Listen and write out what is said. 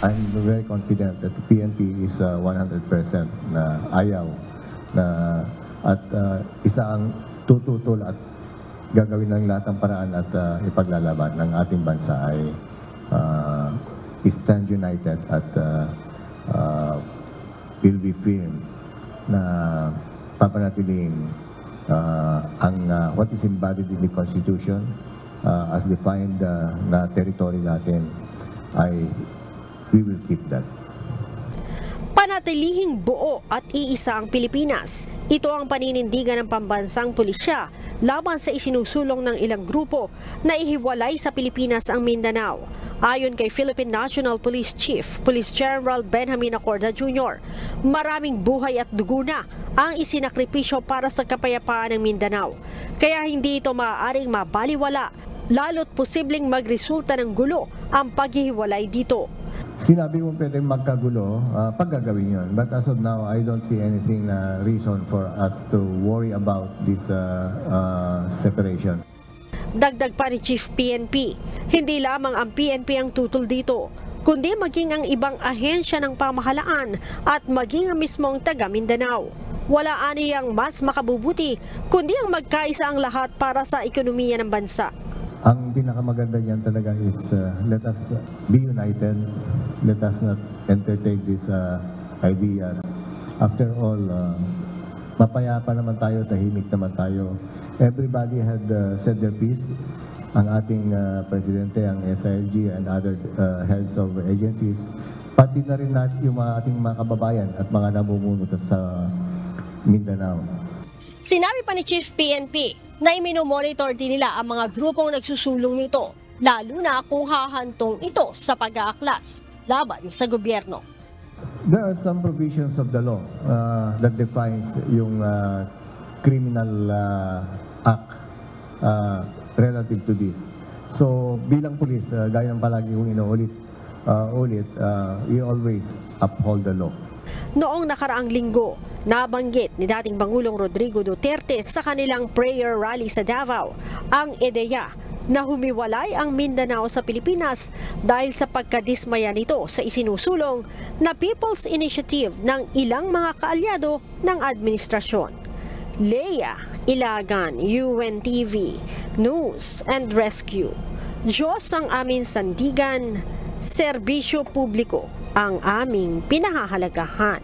I'm very confident that the PNP is 100% na ayaw na at isa ang tututol at gagawin ng lahat ng paraan at ipaglalaban ng ating bansa ay stand united at will be firm na papanatiling ang what is embodied in the Constitution as defined na territory natin ay we will keep that. Panatilihing buo at iisa ang Pilipinas. Ito ang paninindigan ng pambansang pulisya laban sa isinusulong ng ilang grupo na ihiwalay sa Pilipinas ang Mindanao. Ayon kay Philippine National Police Chief, Police General Benjamin Acorda Jr., maraming buhay at dugo na ang isinakripisyo para sa kapayapaan ng Mindanao. Kaya hindi ito maaaring mabaliwala, lalo't posibleng magresulta ng gulo ang paghihiwalay dito. Sinabi mo pwedeng magkagulo, pag gagawin yun. But as of now, I don't see anything na reason for us to worry about this separation. Dagdag pa ni Chief PNP, hindi lamang ang PNP ang tutol dito, kundi maging ang ibang ahensya ng pamahalaan at maging ang mismong taga Mindanao. Wala aniyang mas makabubuti, kundi ang magkaisa ang lahat para sa ekonomiya ng bansa. Ang pinakamaganda niyan talaga is let us be united. Let us not entertain these ideas. After all, mapayapa naman tayo, tahimik naman tayo. Everybody had said their piece. Ang ating presidente, ang SILG and other heads of agencies, pati na rin natin yung ating mga kababayan at mga namumuno sa Mindanao. Sinabi pa ni Chief PNP na iminomonitor din nila ang mga grupong nagsusulong nito, lalo na kung hahantong ito sa pag-aaklas laban sa gobyerno. There are some provisions of the law that defines yung criminal act relative to this. So bilang pulis, gaya ng palagi kong inuulit, we always uphold the law. Noong nakaraang linggo, nabanggit ni dating Pangulong Rodrigo Duterte sa kanilang prayer rally sa Davao ang ideya na humiwalay ang Mindanao sa Pilipinas dahil sa pagkadismaya nito sa isinusulong na People's Initiative ng ilang mga kaalyado ng administrasyon. Leia Ilagan, UNTV, News and Rescue. Diyos ang aming sandigan, serbisyo publiko ang aming pinahahalagahan.